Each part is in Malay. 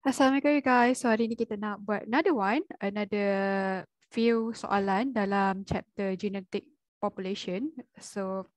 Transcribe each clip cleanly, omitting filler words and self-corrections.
Assalamualaikum you guys. So hari ni kita nak buat another few soalan dalam chapter genetic population. So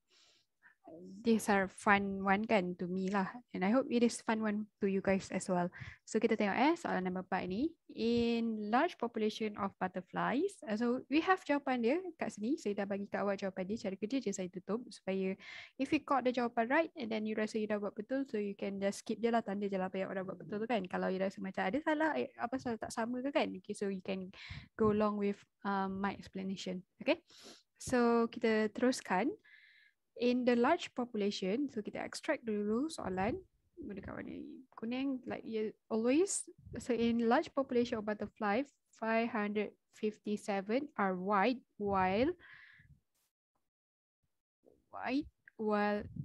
these are fun one kan to me lah, and I hope it is fun one to you guys as well. So kita tengok soalan nombor 4 ni. In large population of butterflies, so we have jawapan dia kat sini. Saya dah bagi kat awak jawapan dia. Cara kerja je saya tutup supaya if you got the jawapan right and then you rasa you dah buat betul, so you can just skip je lah, tanda je lah apa yang orang buat betul tu kan. Kalau you rasa macam ada salah, apa salah tak sama ke kan, okay, so you can go along with my explanation. Okay, so kita teruskan. In the large population, so kita extract dulu soalan gunakan warna kuning like always. So in large population of butterfly, 557 are white while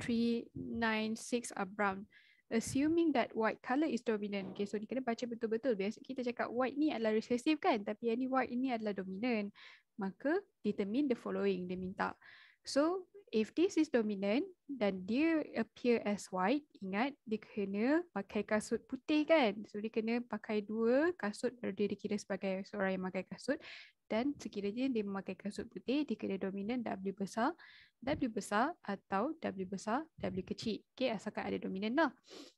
396 are brown. Assuming that white color is dominant. Okay, so ni kena baca betul-betul. Biasa kita cakap white ni adalah recessive kan, tapi yang ni white ini adalah dominant. Maka determine the following, dia minta. So if this is dominant dan dia appear as white, ingat dia kena pakai kasut putih kan. So dia kena pakai 2 kasut baru dia dikira sebagai seorang yang memakai kasut. Dan sekiranya dia memakai kasut putih, dia kena dominant W besar atau W besar, W kecil. Okay, asalkan ada dominan lah.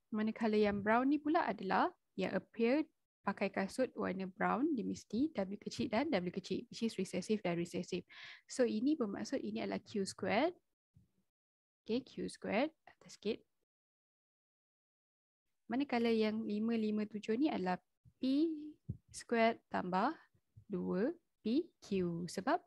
Manakala yang brown ni pula adalah yang appear pakai kasut warna brown, dia mesti W kecil dan W kecil, which is recessive dan recessive. So ini bermaksud ini adalah Q squared. Okay, Q squared atas sikit. Manakala yang 557 ni adalah P squared tambah 2PQ. Sebab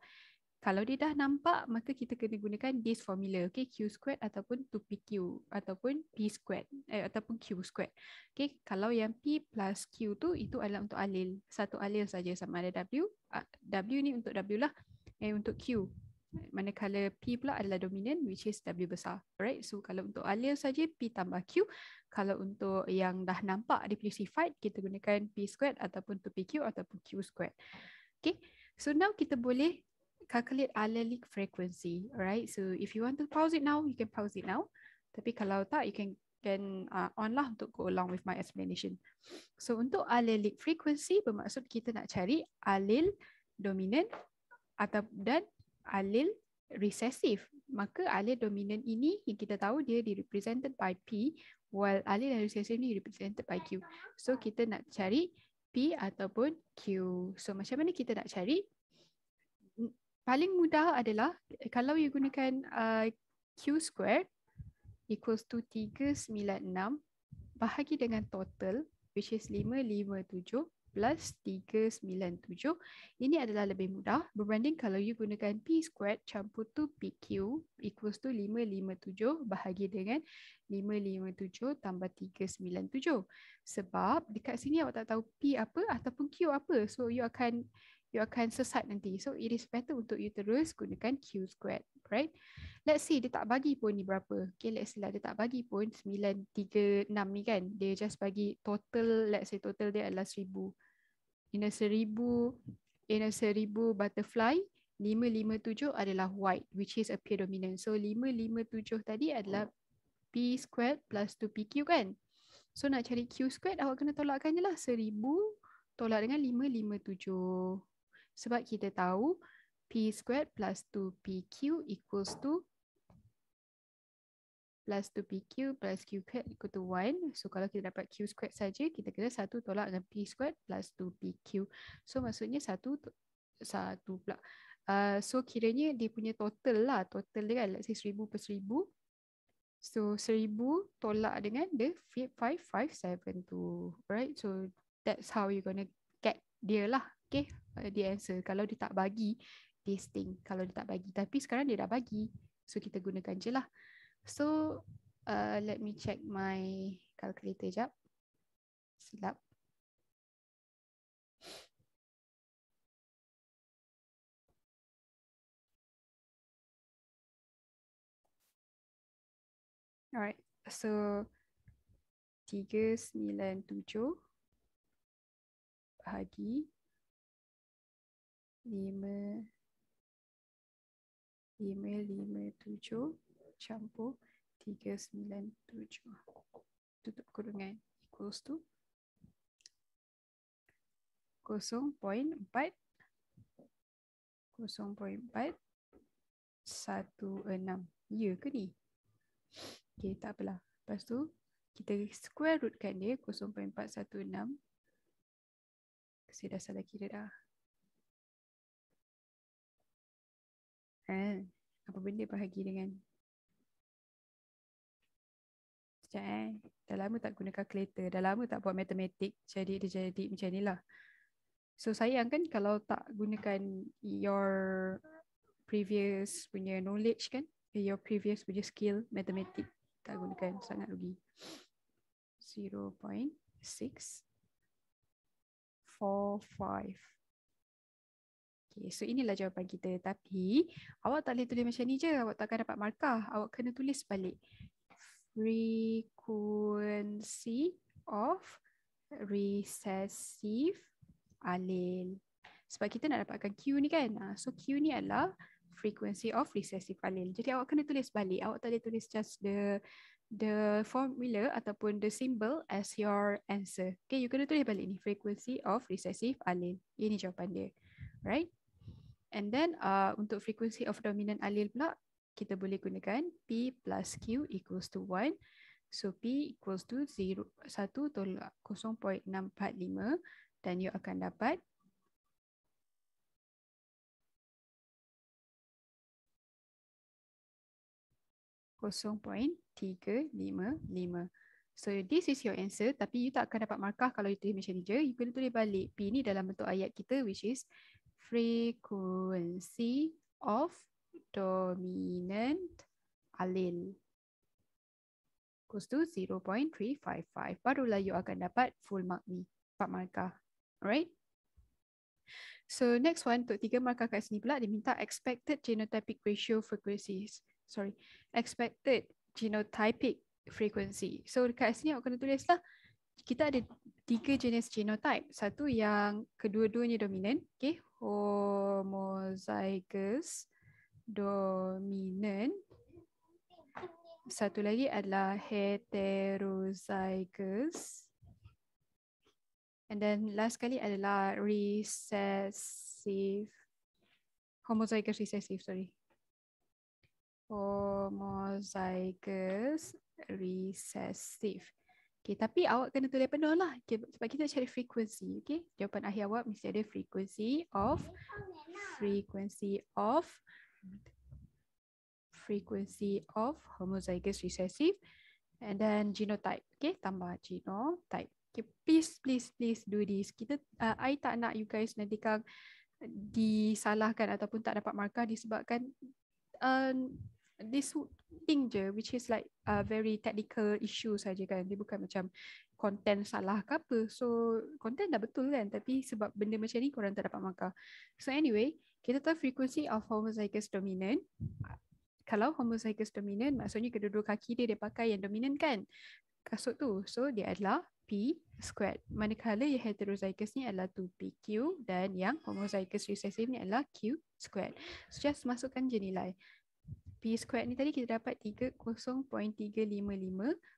kalau dia dah nampak, maka kita kena gunakan this formula, okay, Q squared ataupun 2PQ ataupun P squared ataupun Q squared. Okay, kalau yang P plus Q tu itu adalah untuk alil, satu alil saja sama ada W. W ni untuk W lah, untuk Q. Manakala P pula adalah dominant, which is W besar. Alright, so kalau untuk alil saja P tambah Q. Kalau untuk yang dah nampak diversified, kita gunakan P squared ataupun 2PQ ataupun Q squared. Okay, so now kita boleh calculate allelic frequency. Alright, so if you want to pause it now, you can pause it now. Tapi kalau tak, you can on lah untuk go along with my explanation. So untuk allelic frequency bermaksud kita nak cari alil dominant dan alil recessive. Maka alil dominant ini yang kita tahu dia represented by P, while alil dan recessive ni represented by Q. So kita nak cari P ataupun Q. So macam mana kita nak cari? Paling mudah adalah kalau you gunakan Q squared equals to 396 bahagi dengan total, which is 557 plus 397. Ini adalah lebih mudah berbanding kalau you gunakan P squared campur 2PQ equals to 557 bahagi dengan 557 tambah 397. Sebab dekat sini awak tak tahu P apa ataupun Q apa. So you akan sesat nanti. So it is better untuk you terus gunakan Q squared, right? Let's see dia tak bagi pun ni berapa. Okay, let's see lah dia tak bagi pun 936 ni kan. Dia just bagi total, let's say total dia adalah 1000. In a 1000 butterfly, 557 adalah white, which is appear dominant. So 557 tadi adalah P squared plus 2PQ kan. So nak cari Q squared, awak kena tolakkan je lah. 1000 tolak dengan 557. Sebab kita tahu P squared plus 2PQ equals to plus 2PQ plus Q squared equal to 1. So kalau kita dapat Q squared saja, kita kena 1 tolak dengan P squared plus 2PQ. So maksudnya 1 pula. So kiranya dia punya total lah. Total dia kan, let's say 1000 per 1000. So 1000 tolak dengan the 557 tu. Right, so that's how you gonna get dia lah. Okay, dia answer. Kalau dia tak bagi, this thing. Kalau dia tak bagi. Tapi sekarang dia dah bagi. So kita gunakan je lah. So let me check my calculator jap. Silap. Alright, so 397 bahagi 557 campur 397 tutup kurungan equals to 0.4 0.416. Ya ke ni? Okay, tak apalah. Lepas tu, kita square rootkan dia 0.416. Saya dah salah kira dah. Apa benda bahagi dengan sekejap dah lama tak guna calculator, dah lama tak buat matematik, jadi dia jadi macam ni lah. So sayang kan kalau tak gunakan your previous punya knowledge kan, your previous punya skill matematik, tak gunakan, sangat rugi. 0.645. Okay, so inilah jawapan kita. Tapi awak tak boleh tulis macam ni je. Awak tak akan dapat markah. Awak kena tulis balik. Frequency of recessive allele. Sebab kita nak dapatkan Q ni kan. So Q ni adalah frequency of recessive allele. Jadi awak kena tulis balik. Awak tak boleh tulis just the formula ataupun the symbol as your answer. Okay, you kena tulis balik ni. Frequency of recessive allele. Ini jawapan dia. Right? And then untuk frequency of dominant allele pula, kita boleh gunakan P plus Q equals to 1. So P equals to 1.645 dan you akan dapat 0.355. So this is your answer, tapi you tak akan dapat markah kalau you tulis macam ni je. You kena tulis balik P ni dalam bentuk ayat kita, which is frequency of dominant allele equals to 0.355. Barulah you akan dapat full mark ni, 4 markah. Alright? So next one, untuk 3 markah kat sini pula, dia minta expected genotypic ratio frequencies. Expected genotypic frequency. So dekat sini awak kena tulis lah, kita ada 3 jenis genotype. Satu yang kedua-duanya dominan, okay, homozygous dominant. Satu lagi adalah heterozygous. And then last kali adalah recessive, homozygous recessive, sorry. Homozygous recessive. Okay, tapi awak kena tulis penuh lah. Okay, sebab kita cari frequency. Okay, jawapan akhir awak mesti ada frequency of homozygous recessive and then genotype. Okay, tambah genotype. Okay, please do this. I tak nak you guys nanti kan disalahkan ataupun tak dapat markah disebabkan this thing je, which is like very technical issue saja kan. Dia bukan macam content salah ke apa. So content dah betul kan, tapi sebab benda macam ni korang tak dapat markah. So anyway, kita tahu frequency of homozygous dominant. Kalau homozygous dominant, maksudnya kedua-dua kaki dia pakai yang dominan kan, kasut tu. So dia adalah P squared. Manakala yang heterozygous ni adalah 2PQ dan yang homozygous recessive ni adalah Q squared. So just masukkan je nilai. P squared ni tadi kita dapat 0.355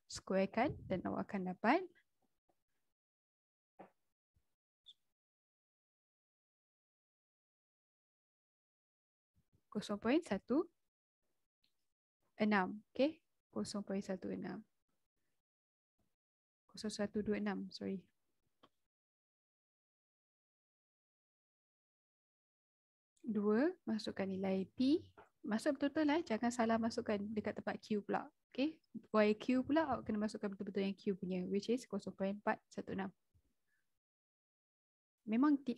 square kan, dan awak akan dapat 0.16. Okay, 0.16. 0.126, sorry. Dua, masukkan nilai P. Masuk betul-betul lah, jangan salah masukkan dekat tempat Q pula. Okay, YQ pula awak kena masukkan betul-betul yang Q punya, which is 0.416. Memang dia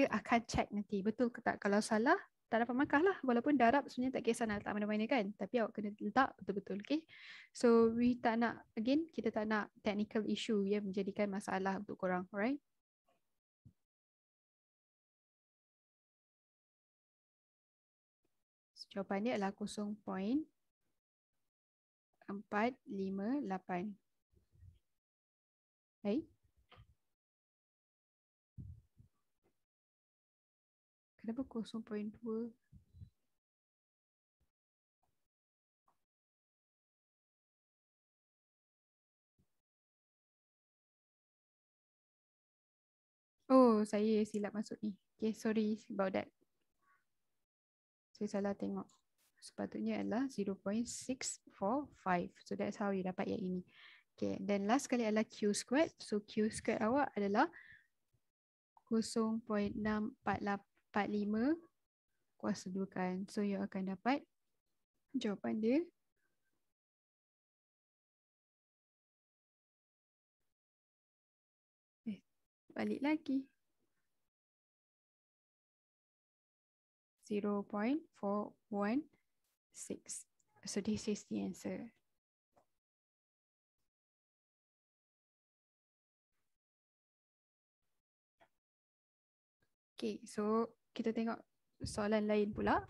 akan check nanti betul ke tak. Kalau salah, tak dapat markah lah. Walaupun darab sebenarnya tak kisah nak letak mana-mana kan, tapi awak kena letak betul-betul. Okay, so we tak nak, again, kita tak nak technical issue yang menjadikan masalah untuk korang. Alright. Jawapan dia adalah 0.458. Hai? Kenapa 0.2? Oh, saya silap masuk ni. Okay, sorry about that. Saya salah tengok. Sepatutnya adalah 0.645. So that's how you dapat yang ini. Okay, then last kali adalah Q squared. So Q squared awak adalah 0.645 kuasa 2 kan. So you akan dapat jawapan dia balik lagi 0.416. So this is the answer. Okay, so kita tengok soalan lain pula.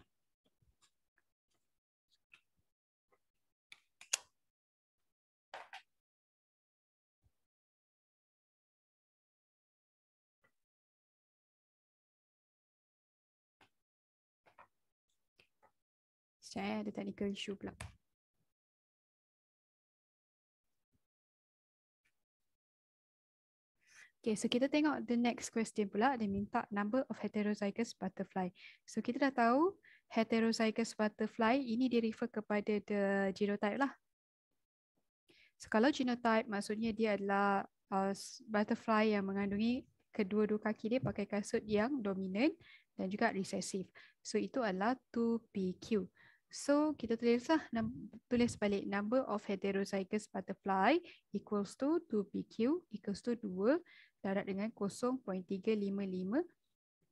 Saya ada technical issue pula. Okay, so kita tengok the next question pula. Dia minta number of heterozygous butterfly. So kita dah tahu heterozygous butterfly ini dia refer kepada the genotype lah. So kalau genotype maksudnya dia adalah butterfly yang mengandungi kedua-dua kaki dia pakai kasut yang dominant dan juga recessive. So itu adalah 2PQ. So kita tulis balik number of heterozygous butterfly equals to 2PQ equals to 2 darab dengan 0.355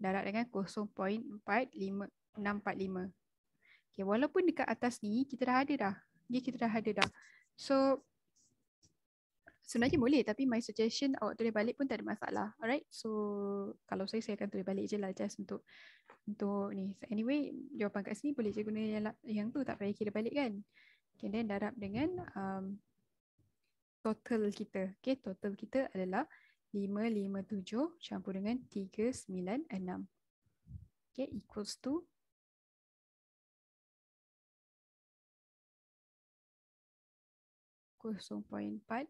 darab dengan 0.645. Okay, walaupun dekat atas ni kita dah ada dah. So sebenarnya boleh, tapi my suggestion awak tulis balik pun tak ada masalah. Alright, so kalau saya akan tulis balik je lah just untuk ni. Anyway, jawapan kat sini boleh je guna yang tu, tak payah kira balik kan. Okay, then darab dengan total kita. Okay, total kita adalah 557 campur dengan 396. Okay, equals to 0.458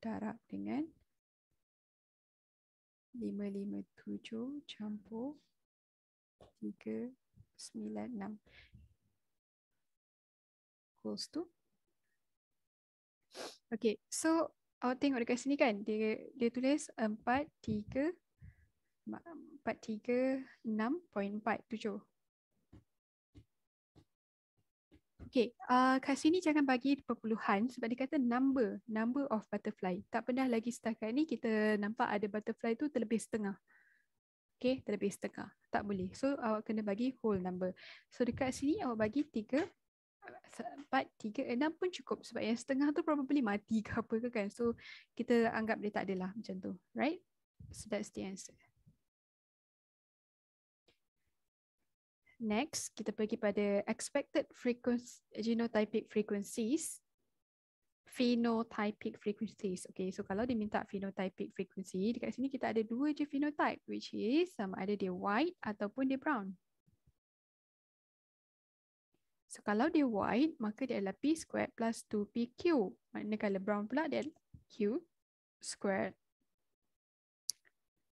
darab dengan 557 campur 396 equals to. Okay, so awak tengok dekat sini kan, dia tulis 436.47. Okay, kat sini jangan bagi perpuluhan sebab dia kata number of butterfly. Tak pernah lagi setakat ni kita nampak ada butterfly tu terlebih setengah. Okay, terlebih setengah. Tak boleh. So awak kena bagi whole number. So dekat sini awak bagi 4, 3, 6 pun cukup sebab yang setengah tu probably mati ke apa ke kan. So kita anggap dia tak adalah macam tu. Right? So that's the answer. Next, kita pergi pada expected genotypic frequencies. Phenotypic frequencies. Okay, so kalau dia minta phenotypic frequency, dekat sini kita ada 2 je phenotype, which is sama ada dia white ataupun dia brown. So kalau dia white, maka dia adalah P squared plus 2PQ. Maknanya kalau brown pula dia adalah Q squared.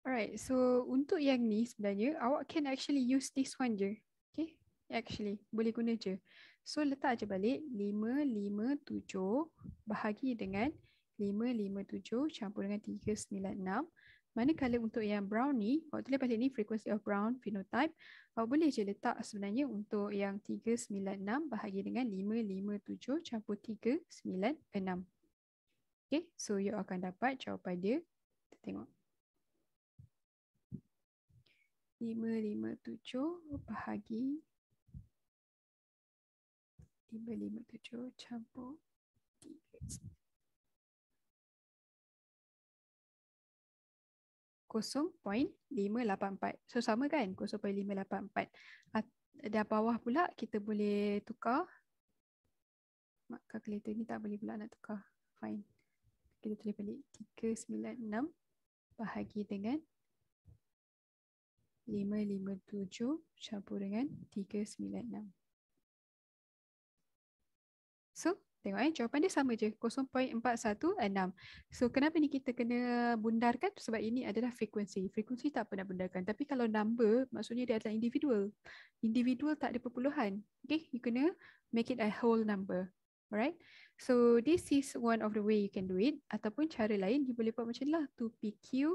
Alright, so untuk yang ni sebenarnya awak can actually use this one je. Okay, actually boleh guna je. So letak je balik 557 bahagi dengan 557 campur dengan 396. Manakala untuk yang brown ni, awak tulis balik ni frequency of brown phenotype. Awak boleh je letak sebenarnya untuk yang 396 bahagi dengan 557 campur 396. Okay, so you akan dapat jawapan dia. Kita tengok. 557 bahagi 557 campur 0.584. So sama kan? 0.584. Dan bawah pula kita boleh tukar. Mak kalkulator ni tak boleh pula nak tukar. Fine. Kita tulis balik 396 bahagi dengan 557 campur dengan 396. So, Tengok jawapan dia sama je, 0.416. So kenapa ni kita kena bundarkan? Sebab ini adalah frekuensi. Frekuensi tak pernah bundarkan. Tapi kalau number, maksudnya dia adalah individual. Individual tak ada perpuluhan. Okay, you kena make it a whole number. Alright. So this is one of the way you can do it. Ataupun cara lain, you boleh buat macam ni lah. 2PQ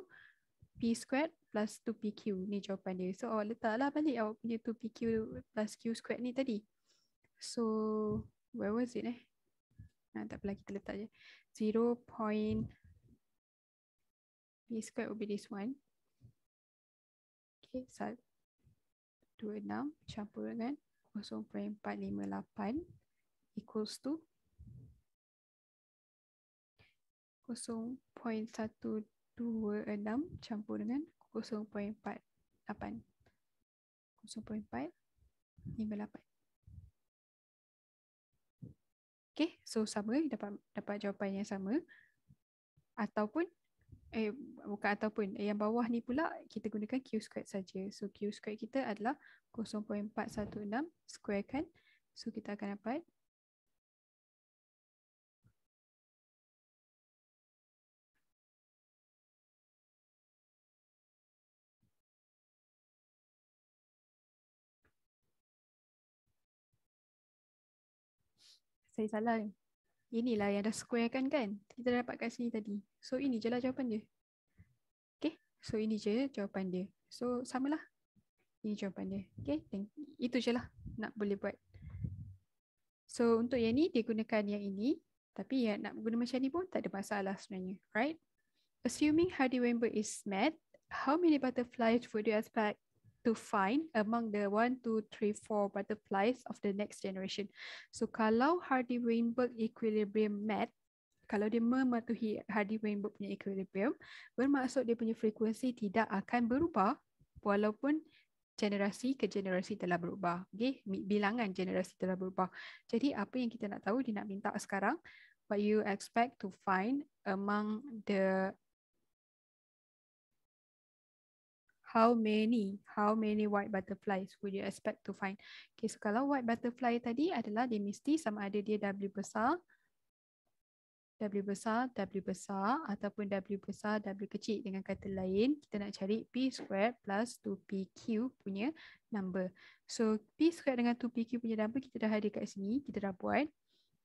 P squared plus 2PQ. Ni jawapan dia. So awak letaklah balik awak punya 2PQ plus Q squared ni tadi. So where was it tak apalah, kita letak je 0. P squared will be this one. Okay, 126 campur dengan 0.458 equals to 0.126 campur dengan 0.48. 0.458. Okay, so sama, dapat jawapan yang sama. Ataupun bukan ataupun, yang bawah ni pula kita gunakan Q squared saja. So Q squared kita adalah 0.416 square kan. So kita akan dapat saya salah. Inilah yang dah square kan. Kita dah dapat kat sini tadi. So ini je lah jawapan dia. Okay, so ini je jawapan dia. So samalah. Ini jawapan dia. Okay, itu je lah nak boleh buat. So untuk yang ni dia gunakan yang ini. Tapi yang nak guna macam ni pun tak ada masalah sebenarnya. Right? Assuming Hardy-Weinberg is met, how many butterflies would you expect to find among the 1, 2, 3, 4 butterflies of the next generation? So kalau Hardy-Weinberg equilibrium met, kalau dia mematuhi Hardy-Weinberg punya equilibrium, bermaksud dia punya frekuensi tidak akan berubah walaupun generasi ke generasi telah berubah. Okay? Bilangan generasi telah berubah. Jadi apa yang kita nak tahu, dia nak minta sekarang, what you expect to find among the how many white butterflies would you expect to find? Okay, so kalau white butterfly tadi adalah dia mesti sama ada dia W besar, W besar, W besar ataupun W besar, W kecil. Dengan kata lain, kita nak cari P squared plus 2PQ punya number. So P squared dengan 2PQ punya number kita dah ada kat sini, kita dah buat.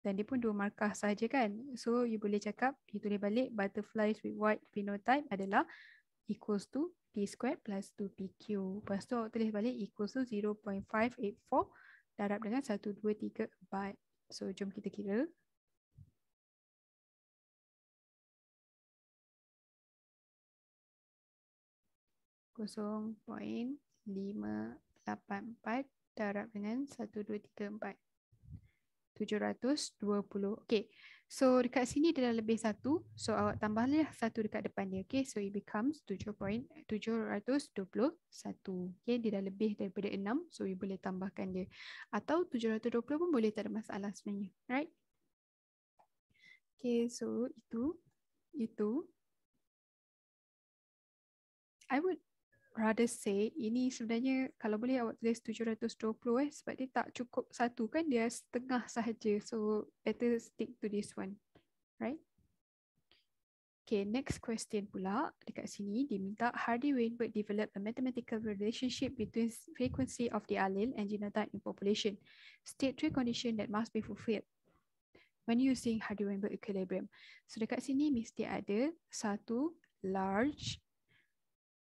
Dan dia pun 2 markah sahaja kan. So you boleh cakap, you tulis balik butterflies with white phenotype adalah equals to P squared plus 2PQ. Lepas tu awak tulis balik equals to 0.584 darab dengan 1, 2, 3, 4. So jom kita kira. Kosong poin 584 darab dengan 1, 2, 3, 4. 720. Okay. So dekat sini dia dah lebih 1. So awak tambahlah 1 dekat depan dia. Okay. So it becomes 7.721. Okay. Dia dah lebih daripada 6. So you boleh tambahkan dia. Atau 720 pun boleh, tak ada masalah sebenarnya. Right? Okay. So itu. I would rather say ini sebenarnya kalau boleh awak tulis 720 sebab dia tak cukup 1 kan, dia setengah sahaja. So better stick to this one. Right? Okay, next question pula. Dekat sini dia minta Hardy-Weinberg develop a mathematical relationship between frequency of the allele and genotype in population. State 3 conditions that must be fulfilled when using Hardy-Weinberg equilibrium. So dekat sini mesti ada satu large,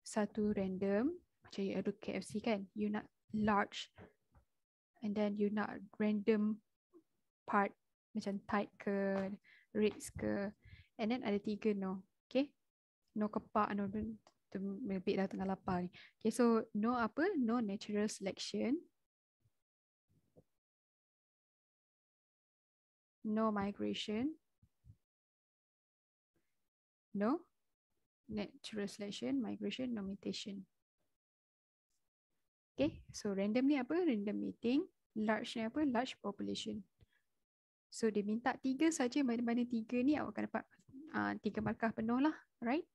satu random, macam you ada KFC kan, you nak large and then you nak random part macam tight ke, rates ke, and then ada 3 no. Okay, no kepak, no lebih dah tengah lapar ni. Okay, so no apa? No natural selection, no migration, no natural selection, migration, no mutation. Okay, so random ni apa? Random meeting. Large ni apa? Large population. So dia minta 3 saja, mana-mana 3 ni awak akan dapat 3 markah penuh lah, right?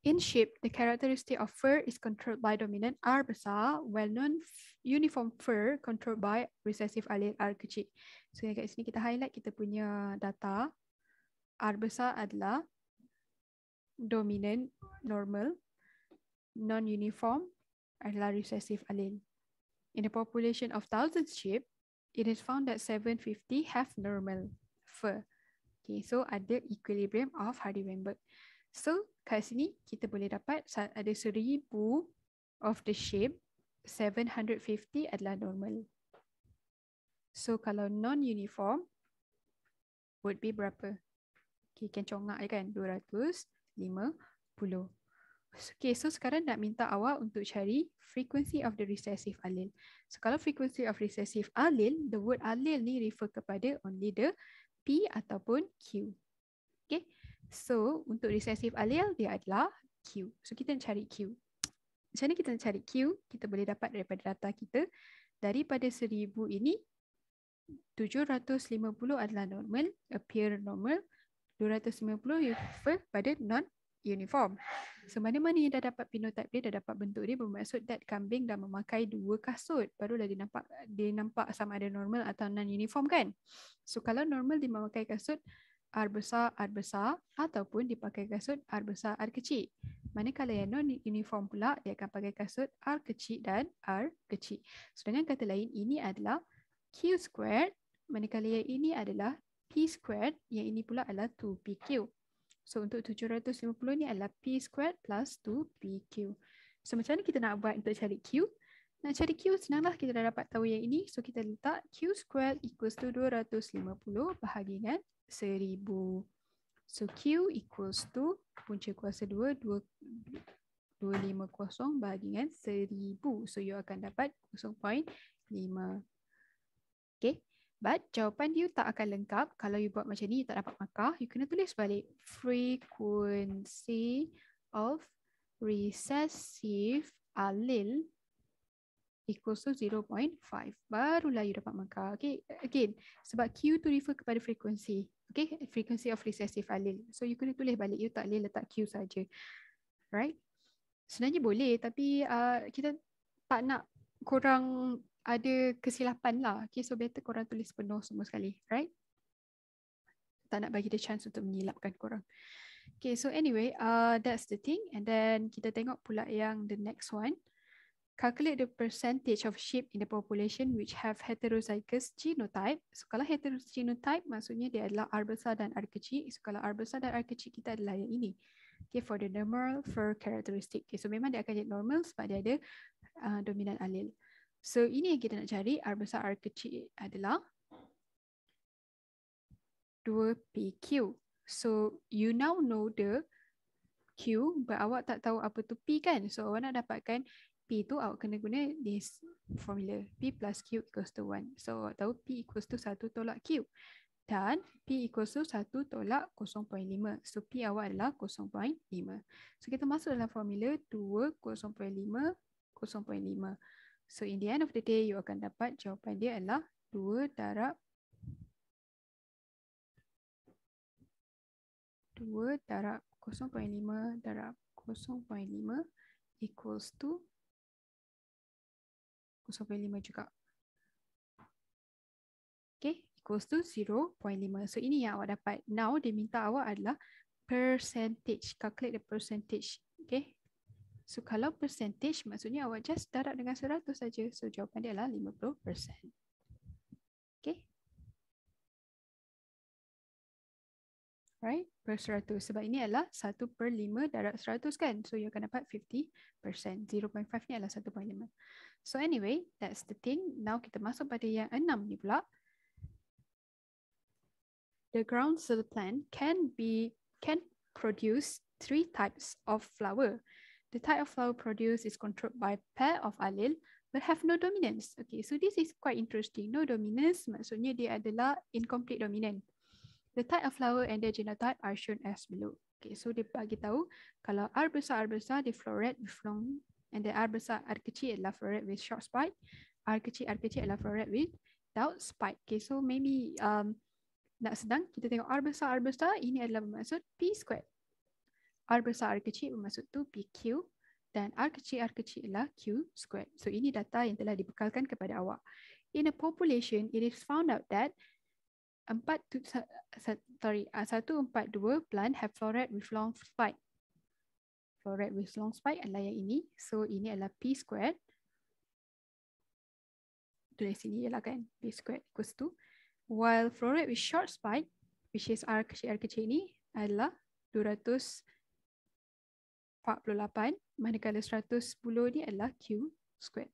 In sheep, the characteristic of fur is controlled by dominant R besar, while non-uniform fur controlled by recessive allele R kecil. So kat sini kita highlight kita punya data. R besar adalah dominant normal, non-uniform adalah recessive allele. In a population of thousands sheep, it is found that 750 have normal fur. Okay, so ada equilibrium of Hardy-Weinberg. So kat sini kita boleh dapat ada 1000 of the sheep, 750 adalah normal. So kalau non-uniform would be berapa? Okay, kan congak kan? 250. Okay, so sekarang nak minta awak untuk cari frequency of the recessive allele. So kalau frequency of recessive allele, the word allele ni refer kepada only the P ataupun Q. Okay, so untuk recessive allele dia adalah Q. So kita nak cari Q. Macam mana kita nak cari Q? Kita boleh dapat daripada data kita. Daripada 1000 ini, 750 adalah normal, appear normal. 250 refer pada non-uniform. So mana-mana yang dah dapat phenotype dia, dah dapat bentuk dia, bermaksud that kambing dah memakai 2 kasut. Barulah dia nampak sama ada normal atau non-uniform kan. So kalau normal dia memakai kasut R besar ataupun dipakai kasut R besar R kecil. Manakala yang non-uniform pula, dia akan pakai kasut R kecil dan R kecil. So dengan kata lain, ini adalah Q squared, manakala yang ini adalah P squared, yang ini pula adalah 2PQ. So untuk 750 ni adalah P squared plus 2PQ. So macam mana kita nak buat untuk cari Q? Nak cari Q senanglah, kita dah dapat tahu yang ini. So kita letak Q squared equals to 250 bahagi dengan 1000. So Q equals to punca kuasa 2, 250 bahagi dengan 1000. So you akan dapat 0.5. Okay. But jawapan you tak akan lengkap kalau you buat macam ni, you tak dapat markah. You kena tulis balik frequency of recessive allele equals to 0.5. Barulah you dapat markah. Okay, again, sebab Q tu refer kepada frequency. Okay, frequency of recessive allele. So you kena tulis balik, you tak boleh letak Q saja. Right? Sebenarnya boleh, tapi kita tak nak korang ada kesilapan lah. Okay, so better korang tulis penuh semua sekali. Right? Tak nak bagi dia chance untuk menyilapkan korang. Okay, so anyway, that's the thing. And then kita tengok pula yang the next one. Calculate the percentage of sheep in the population which have heterozygous genotype. So kalau heterozygous genotype, maksudnya dia adalah R besar dan R kecil. So kalau R besar dan R kecil kita adalah yang ini. Okay, for the normal fur characteristic. Okay, so memang dia akan jadi normal sebab dia ada dominant allele. So ini yang kita nak cari, R besar R kecil adalah 2PQ. So you now know the Q, but awak tak tahu apa tu P kan? So awak nak dapatkan P tu, awak kena guna this formula. P plus Q equals to 1. So awak tahu P equals to 1 tolak Q. Dan P equals to 1 tolak 0.5. So P awak adalah 0.5. So kita masuk dalam formula 2, 0.5, 0.5. So in the end of the day, you akan dapat jawapan dia adalah 2 darab 0.5 darab 0.5 equals to 0.5 juga. Okay, equals to 0.5. So ini yang awak dapat. Now dia minta awak adalah percentage. Calculate the percentage. Okay. So kalau percentage maksudnya awak just darab dengan 100 saja. So jawapan dia adalah 50%. Okay. Right, per 100. Sebab ini adalah 1/5 darab 100 kan. So you akan dapat 50%. 0.5 ni adalah 1.5. So anyway, that's the thing. Now kita masuk pada yang 6 ni pula. The ground cell plant can produce 3 types of flower. The type of flower produced is controlled by pair of allele but have no dominance. Okay, so this is quite interesting. No dominance maksudnya dia adalah incomplete dominant. The type of flower and their genotype are shown as below. Okay, so dia bagi tahu kalau R besar dia floret with long, and then R besar R kecil adalah floret with short spike. R kecil adalah floret without spike. Okay, so maybe nak sedang kita tengok R besar ini adalah bermaksud P squared. R besar R kecil bermaksud tu PQ dan R kecil ialah Q squared. So ini data yang telah dibekalkan kepada awak. In a population, it is found out that 142 plant have floret with long spike. Floret with long spike adalah yang ini. So ini adalah P squared. Tulis sini ialah kan P squared equals to. While floret with short spike, which is R kecil ni adalah 248, manakala 110 ni adalah Q squared.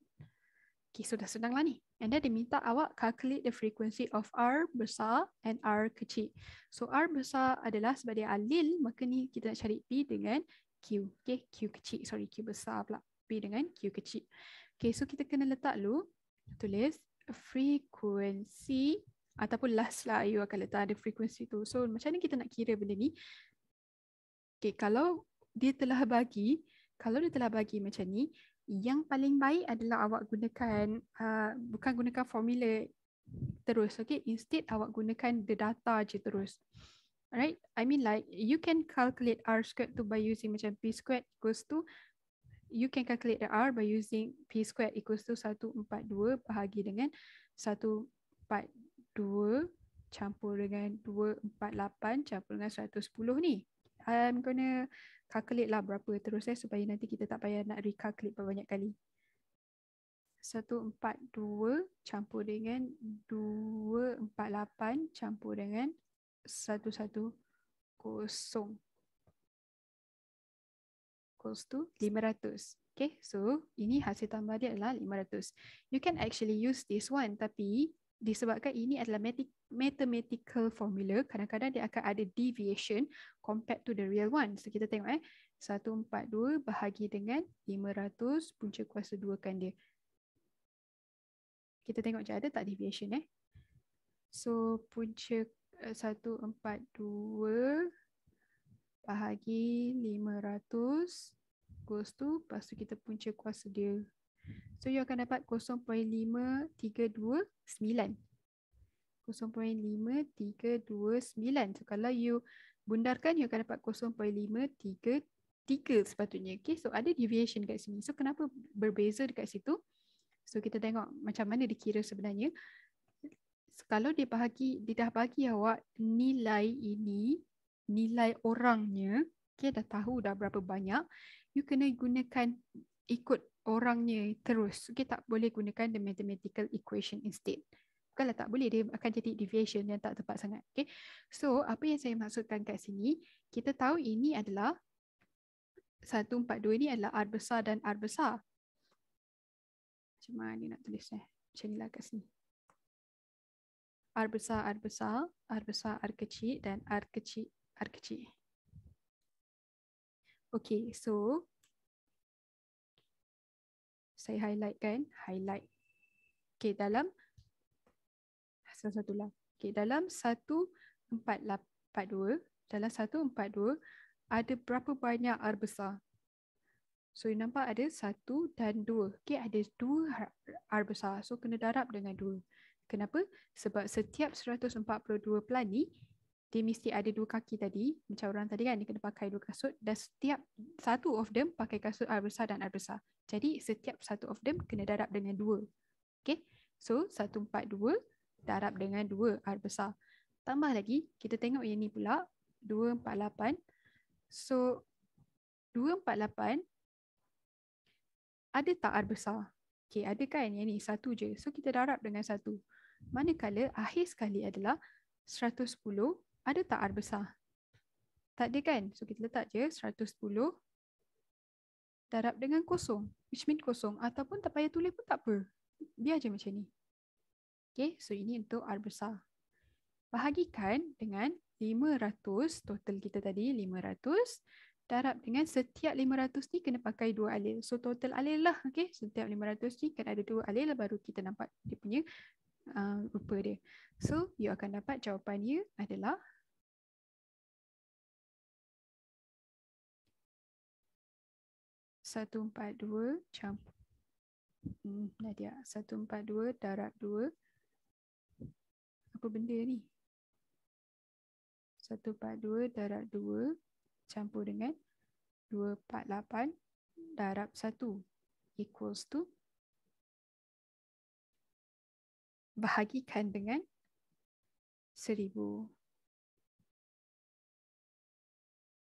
Okay, so dah senang lah ni. And then dia minta awak calculate the frequency of R besar and R kecil. So R besar adalah sebab dia alil, maka ni kita nak cari P dengan Q. Okay, Q kecil, sorry Q besar pula. P dengan Q kecil. Okay, so kita kena letak dulu, tulis frequency, ataupun last lah you akan letak ada frequency tu. So macam mana kita nak kira benda ni? Okay, kalau dia telah bagi macam ni, yang paling baik adalah awak gunakan bukan gunakan formula terus, okay? Instead awak gunakan the data je terus. Alright, I mean like you can calculate R squared tu by using macam P squared equals to, you can calculate the R by using P squared equals to 142 bahagi dengan 142 campur dengan 248 campur dengan 110 ni. I'm gonna calculate lah berapa terus supaya nanti kita tak payah nak recalculate berbanyak kali. 142 campur dengan 248 campur dengan 110 equals to 500. Okay, so ini hasil tambah dia adalah 500. You can actually use this one, tapi disebabkan ini adalah mathematical formula, kadang-kadang dia akan ada deviation compared to the real one. So kita tengok 142 bahagi dengan 500 punca kuasa 2 kan dia. Kita tengok je ada tak deviation So punca 142 bahagi 500 equals to, lepas tu kita punca kuasa dia. So you akan dapat 0.5329. 0.5329. So kalau you bundarkan, you akan dapat 0.533 sepatutnya. Okay, so ada deviation kat sini. So kenapa berbeza dekat situ? So kita tengok macam mana dikira sebenarnya. Kalau dia dah bagi awak nilai ini, nilai orangnya, okay, dah tahu dah berapa banyak, you kena gunakan ikut orangnya terus. Okay, tak boleh gunakan the mathematical equation instead. Bukanlah tak boleh, dia akan jadi deviation yang tak tepat sangat. Okay, so apa yang saya maksudkan kat sini, kita tahu ini adalah 142 ni adalah R besar dan R besar. Macam mana nak tulis macam ni lah kat sini. R besar, R besar, R besar, R kecil dan R kecil, R kecil. Okay, so saya highlight kan, highlight. Okay, dalam satu lah. Okay, dalam 1442, dalam 142 ada berapa banyak R besar? So you nampak ada 1 dan 2. Okay, ada 2 R besar. So kena darab dengan 2. Kenapa? Sebab setiap 142 pelan ni, dia mesti ada 2 kaki tadi. Macam orang tadi kan, dia kena pakai 2 kasut. Dan setiap satu of them pakai kasut R besar dan R besar. Jadi setiap satu of them kena darab dengan 2. Okay, so 142 darab dengan 2 R besar. Tambah lagi, kita tengok yang ni pula, 248. So 248 ada tak R besar? Okay, ada kan? Yang ni satu je. So kita darab dengan 1. Manakala akhir sekali adalah 110, ada tak R besar? Tak ada kan? So kita letak je 110 darab dengan kosong, which mean kosong. Ataupun tak payah tulis pun tak apa. Biar je macam ni. Okay, so ini untuk R besar. Bahagikan dengan 500, total kita tadi 500, darab dengan setiap 500 ni kena pakai 2 alil. So total alil lah, okay. Setiap 500 ni kan ada 2 alil, baru kita nampak dia punya rupa dia. So you akan dapat jawapannya adalah satu empat dua campur Nadia 142 darab 2. Apa benda ni? 142 darab 2 campur dengan 248 darab 1 equals to, bahagikan dengan 1000.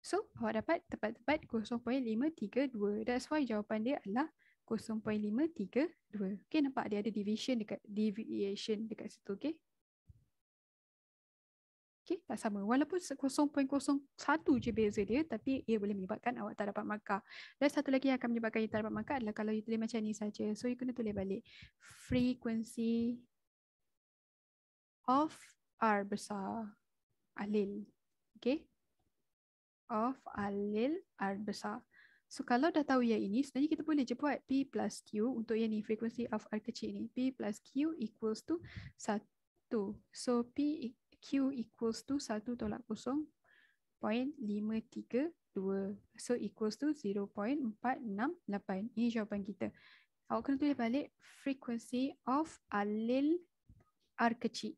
So, awak dapat tepat-tepat 0.532. That's why jawapan dia adalah 0.532. Okay, nampak dia ada deviation dekat situ, okay? Okay, tak sama. Walaupun 0.01 je beza dia, tapi ia boleh menyebabkan awak tak dapat markah. Dan satu lagi yang akan menyebabkan ia tak dapat markah adalah kalau you tulis macam ni saja. So, you kena tulis balik. Frequency of R besar. Alil. Okay? Of alil R besar. So, kalau dah tahu yang ini, sebenarnya kita boleh je buat P plus Q untuk yang ni, frequency of R kecil ni. P plus Q equals to 1. So, Q equals to 1 tolak 0.532. So, equals to 0.468. Ini jawapan kita. Awak kena tulis balik frequency of alil R kecil.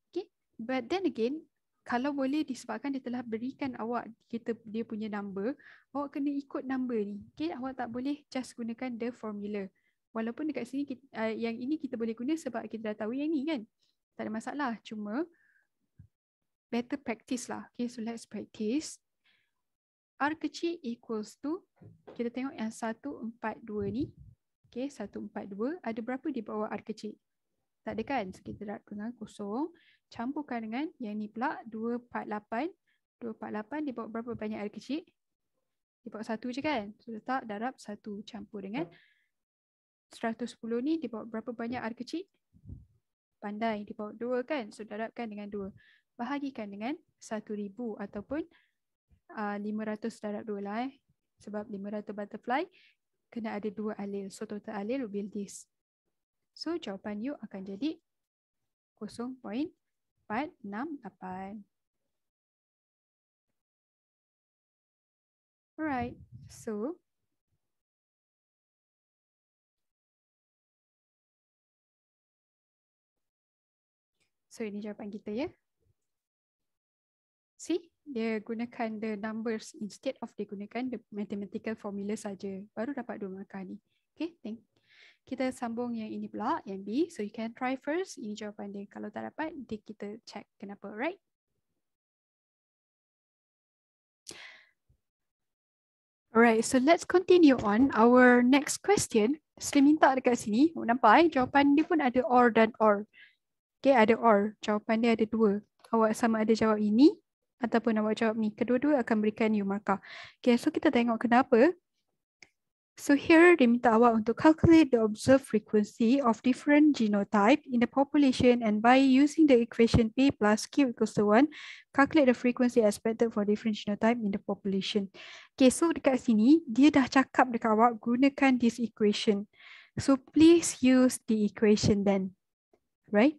Okay. But then again, kalau boleh disebabkan dia telah berikan awak dia punya number, awak kena ikut number ni. Okay. Awak tak boleh just gunakan the formula. Walaupun dekat sini yang ini kita boleh guna sebab kita dah tahu yang ni kan. Tak ada masalah. Cuma better practice lah. Okay, so let's practice. R kecil equals to, kita tengok yang 142 ni. Okay, 142. Ada berapa di bawah R kecil? Tak ada kan? So, kita darab dengan 0. Campurkan dengan yang ni pula 248. 248 di bawah berapa banyak R kecil? Di bawah 1 je kan? So, letak darab 1 campur dengan 110 ni di bawah berapa banyak R kecil? Pandai, di bawah 2 kan? So, darabkan dengan 2. Bahagikan dengan 1000 ataupun 500 darab 2 lah sebab 500 butterfly kena ada 2 alil. So total alil will be this. So jawapan you akan jadi 0.468. Alright. So ini jawapan kita ya. See, dia gunakan the numbers instead of dia gunakan the mathematical formula saja. Baru dapat 2 markah ni. Okay, kita sambung yang ini pula, yang B. So you can try first. Ini jawapan dia. Kalau tak dapat, nanti kita check kenapa, right? Alright, so let's continue on our next question. Saya minta dekat sini, nampak jawapan dia pun ada or dan or. Okay, ada or. Jawapan dia ada 2. Awak sama ada jawab ini ataupun awak jawab ni. Kedua-dua akan berikan you markah. Okay, so kita tengok kenapa. So here dia minta awak untuk calculate the observed frequency of different genotype in the population and by using the equation P plus Q equals to 1, calculate the frequency expected for different genotype in the population. Okay, so dekat sini dia dah cakap dekat awak gunakan this equation. So please use the equation then. Right?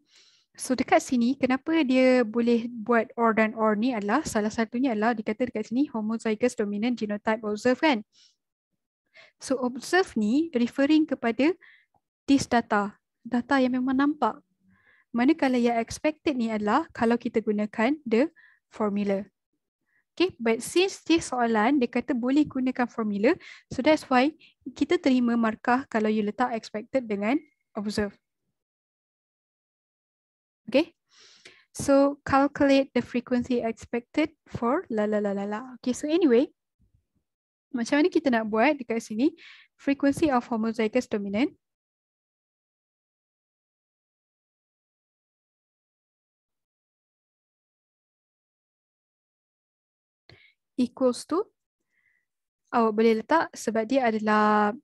So dekat sini, kenapa dia boleh buat or dan or ni adalah, salah satunya adalah dikata dekat sini homozygous dominant genotype observed kan. So observe ni referring kepada this data. Data yang memang nampak. Manakala yang expected ni adalah kalau kita gunakan the formula. Okay, but since this soalan dia kata boleh gunakan formula, so that's why kita terima markah kalau you letak expected dengan observe. Okay, so calculate the frequency expected for la la la la la. Okay, so anyway, macam mana kita nak buat dekat sini? Frequency of homozygous dominant equals to, awak boleh letak sebab dia adalah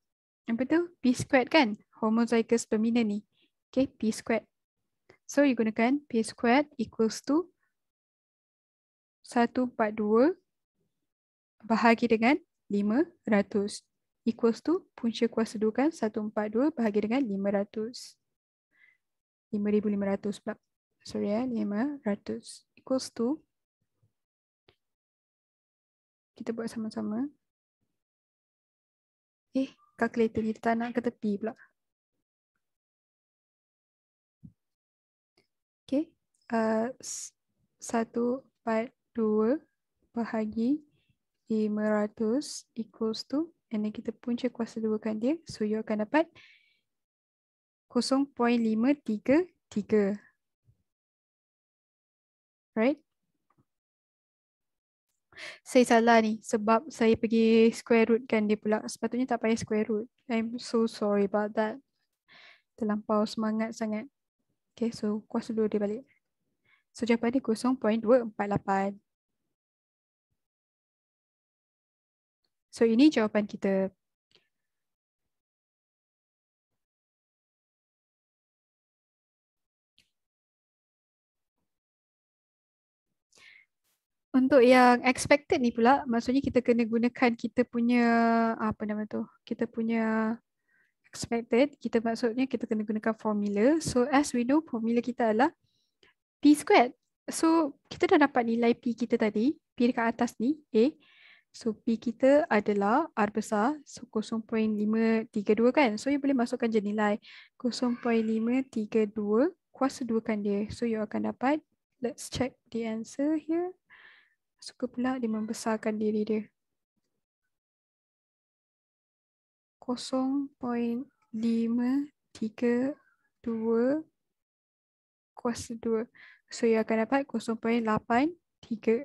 apa tu? P squared kan? Homozygous dominant ni. Okay, P squared. So you gunakan P squared equals to 142 bahagi dengan 500 equals to punca kuasa 2 kan? 142 bahagi dengan 500. 5,500 pula. Sorry 500 equals to, kita buat sama-sama. Kalkulator ni tak nak ke tepi pula. Okay. 142 bahagi 500 equals to, and then kita punca kuasa 2 kan dia. So you akan dapat 0.533. Right? Saya salah ni sebab saya pergi square root kan dia pula. Sepatutnya tak payah square root. I'm so sorry about that. Terlampau semangat sangat. Okay, so kuasa 2 dia balik. So jawapan dia 0.248. So ini jawapan kita. Untuk yang expected ni pula, maksudnya kita kena gunakan kita punya, apa nama tu? Kita punya expected, kita maksudnya kita kena gunakan formula. So as we know, formula kita adalah P squared. So kita dah dapat nilai P kita tadi, P dekat atas ni, A. So P kita adalah R besar, so 0.532 kan. So you boleh masukkan je nilai 0.532 kuasa 2 kan dia. So you akan dapat, let's check the answer here. Suka pula dia membesarkan diri dia. 0.532 kuasa 2. So you akan dapat 0.832.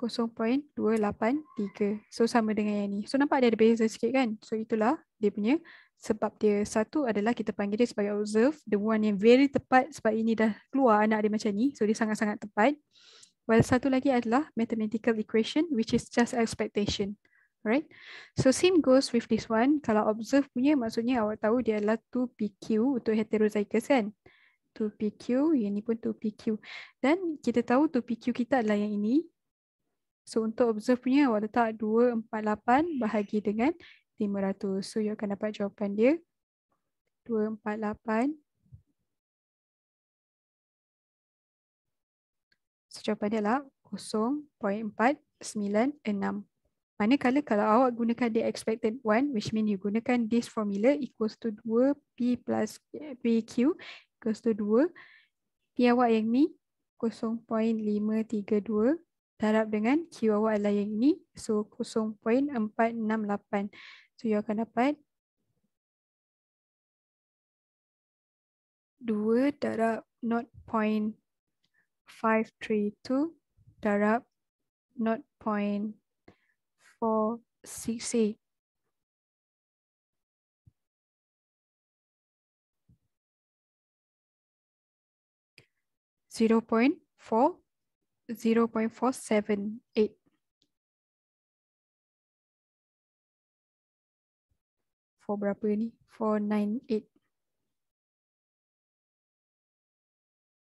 0.283. So sama dengan yang ni. So nampak dia ada beza sikit kan? So itulah dia punya sebab dia. Satu adalah kita panggil dia sebagai observe. The one yang very tepat sebab ini dah keluar anak dia macam ni. So dia sangat-sangat tepat. While satu lagi adalah mathematical equation which is just expectation. Alright. So same goes with this one. Kalau observe punya maksudnya awak tahu dia adalah 2PQ untuk heterozygous kan? 2PQ, yang ni pun 2PQ. Dan kita tahu 2PQ kita adalah yang ini. So untuk observe punya awak letak 248 bahagi dengan 500. So you akan dapat jawapan dia 248. So jawapan dia adalah 0.496. Manakala kalau awak gunakan the expected one, which mean you gunakan this formula equals to 2P plus PQ equals to 2. P awak yang ni 0.532 darab dengan Q awak adalah yang ini. So 0.468. So you akan dapat 2 darab 0.532 darab 0.468. 0.478. 4 berapa ni? 498.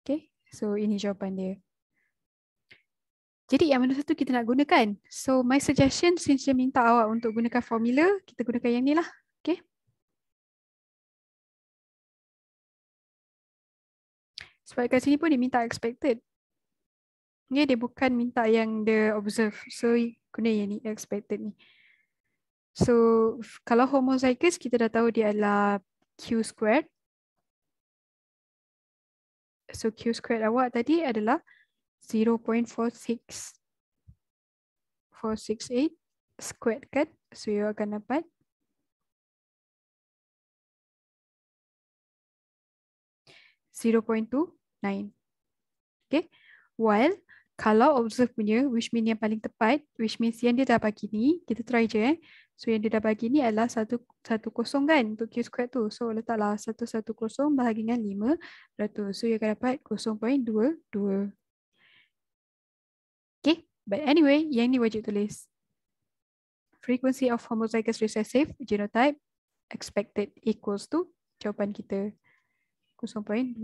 Okay, so ini jawapan dia. Jadi yang mana satu kita nak gunakan? So my suggestion, since dia minta awak untuk gunakan formula, kita gunakan yang ni lah. Okay. Sebab kat sini pun dia minta expected. Ni dia bukan minta yang the observe. So guna yang ni, expected ni. So kalau homozygous kita dah tahu dia adalah Q squared. So Q squared awak tadi adalah 0.468 squared kan. So you akan dapat 0.29. Okay. While kalau observe punya, which mean yang paling tepat, which means yang dia dah bagi ni, kita try je. So yang dia dah bagi ni adalah 110 kan untuk Q squared tu. So letaklah 110 bahagi dengan 500. So you akan dapat 0.22. Okay, but anyway, yang ni wajib tulis. Frequency of homozygous recessive genotype expected equals to jawapan kita 0.219.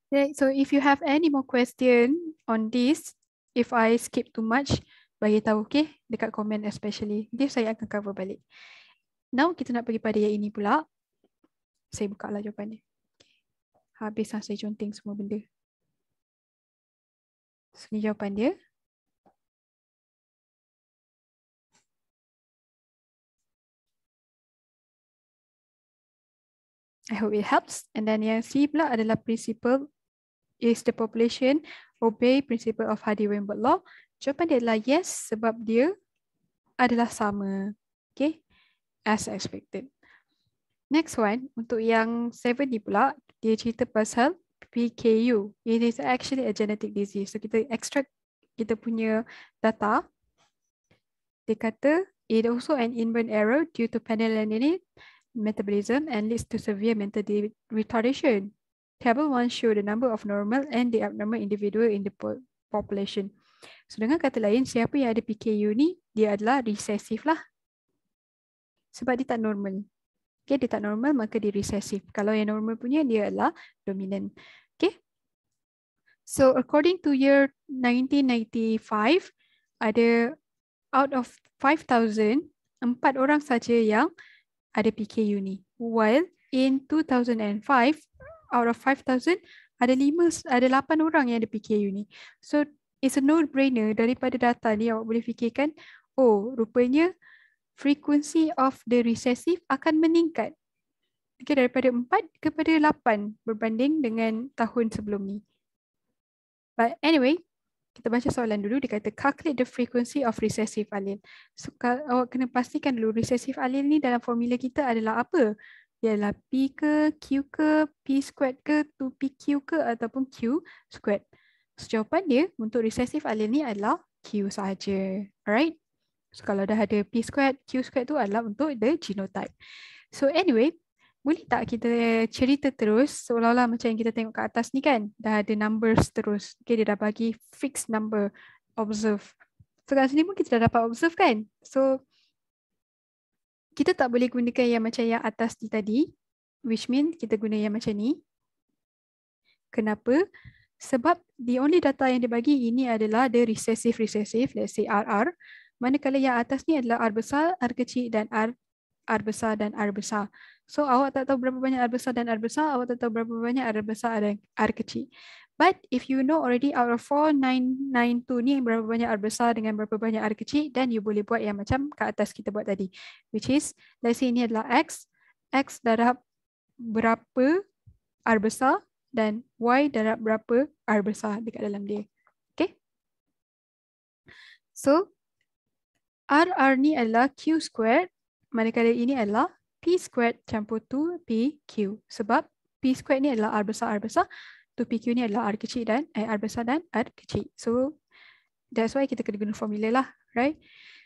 Okay, so if you have any more question on this, if I skip too much, bagi tahu okay dekat komen especially. Nanti saya akan cover balik. Now kita nak pergi pada yang ini pula. Saya buka lah jawapannya. Habis lah saya conteng semua benda. So, ini jawapan dia. I hope it helps. And then yang C pula adalah principle is the population obey principle of Hardy-Weinberg law? Jawapan dia adalah yes sebab dia adalah sama. Okay, as expected. Next one, untuk yang 7 ni pula, dia cerita pasal PKU. It is actually a genetic disease. So kita extract kita punya data. Dia kata, it also an inborn error due to phenylalanine metabolism and leads to severe mental retardation. Table 1 show the number of normal and the abnormal individual in the population. So dengan kata lain, siapa yang ada PKU ni, dia adalah recessive lah. Sebab dia tak normal. Okay, dia tak normal, maka dia recessive. Kalau yang normal punya, dia adalah dominant. Okay. So according to year 1995, ada out of 5,000, 4 orang saja yang ada PKU ni. While in 2005, out of 5,000, ada 8 orang yang ada PKU ni. So it's a no-brainer daripada data ni awak boleh fikirkan, oh rupanya frequency of the recessive akan meningkat. Okay, daripada 4 kepada 8 berbanding dengan tahun sebelum ni. But anyway, kita baca soalan dulu. Dia kata calculate the frequency of recessive allele. So awak kena pastikan dulu recessive allele ni dalam formula kita adalah apa? Dia adalah P ke, Q ke, P squared ke, 2PQ ke ataupun Q squared. So jawapan dia untuk recessive allele ni adalah Q sahaja. Alright? So kalau dah ada P squared, Q squared tu adalah untuk the genotype. So anyway, boleh tak kita cerita terus seolah-olah macam yang kita tengok kat atas ni kan? Dah ada numbers terus. Okay, dia dah bagi fixed number, observe. So kat sini pun kita dah dapat observe kan? So kita tak boleh gunakan yang macam yang atas ni tadi, which mean kita guna yang macam ni. Kenapa? Sebab the only data yang dia bagi ini adalah the recessive, let's say RR. Manakala yang atas ni adalah R besar, R kecil dan R besar dan R besar. So awak tak tahu berapa banyak R besar dan R besar, awak tak tahu berapa banyak R besar dan R kecil. But if you know already out of 4992 ni berapa banyak R besar dengan berapa banyak R kecil, then you boleh buat yang macam kat atas kita buat tadi. Which is, let's say ini adalah X darab berapa R besar dan Y darab berapa R besar dekat dalam dia. Okay. So, RR ni adalah Q squared, manakala ini adalah P squared campur 2PQ. Sebab P squared ni adalah R besar, 2PQ ni adalah R kecil dan R besar dan R kecil. So, that's why kita kena guna formula lah, right?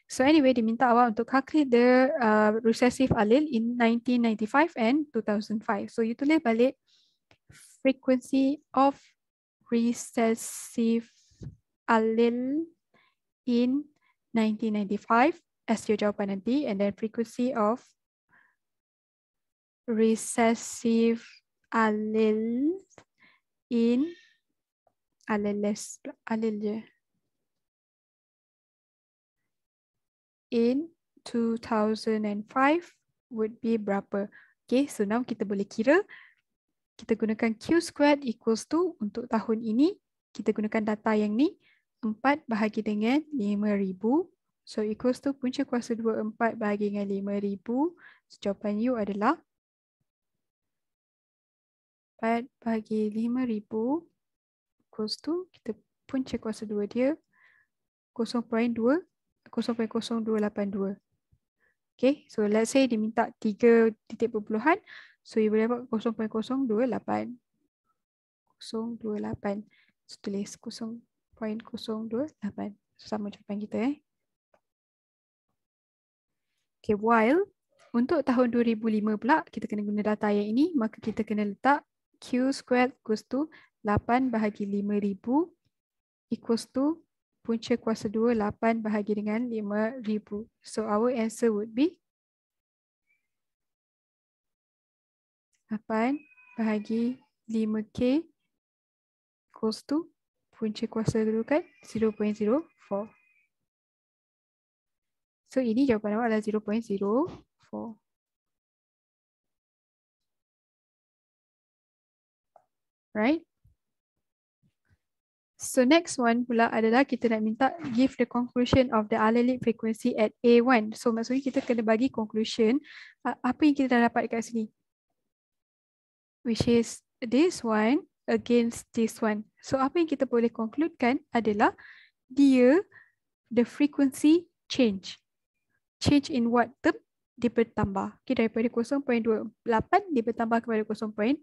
So anyway, diminta awak untuk calculate the recessive allele in 1995 and 2005. So you tulis balik frequency of recessive allele in 1995 as your jawapan nanti, and then frequency of recessive allele in allele in 2005 would be berapa? Okay, so now kita boleh kira. Kita gunakan Q squared equals to, untuk tahun ini, kita gunakan data yang ni, 4 bahagi dengan 5,000. So equals to punca kuasa 2, 4 bahagi dengan 5,000. So jawapan you adalah 4 bahagi 5,000 equals to, kita punca kuasa 2 dia 0.2 0.0282. Okay, so let's say diminta 3 titik perpuluhan, so you boleh dapat 0.028. 028. So tulis 0.028. So, sama jawapan kita Okay, while untuk tahun 2005 pula kita kena guna data yang ini, maka kita kena letak Q squared equals to 8 bahagi 5,000 equals to punca kuasa 2, 8 bahagi dengan 5,000. So our answer would be 8 bahagi 5K equals to punca kuasa dulu kan 0.04. So ini jawapan awak adalah 0.04. Right? So next one pula adalah kita nak minta give the conclusion of the allelic frequency at A1. So maksudnya kita kena bagi conclusion apa yang kita dah dapat dekat sini. Which is this one against this one. So apa yang kita boleh concludekan adalah dia the frequency change. Change in what term? Dia bertambah. Okay, daripada 0.28 dia bertambah kepada 0.04.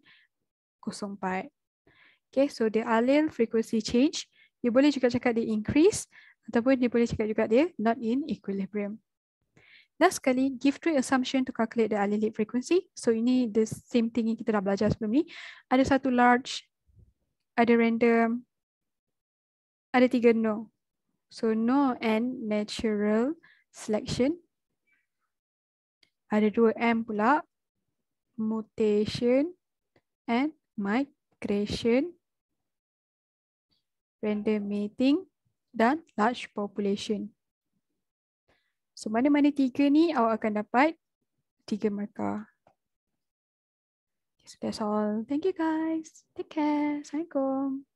Okay, so the allele frequency change, dia boleh juga cakap dia increase ataupun dia boleh cakap juga dia not in equilibrium. Last sekali, give three assumption to calculate the allelic frequency. So ini the same thing yang kita dah belajar sebelum ni. Ada satu large, ada random, ada 3 no. So no and natural selection. Ada 2 M pula, mutation and migration, random mating dan large population. So mana-mana 3 ni awak akan dapat 3 markah. Okay, so that's all. Thank you guys. Take care. Assalamualaikum.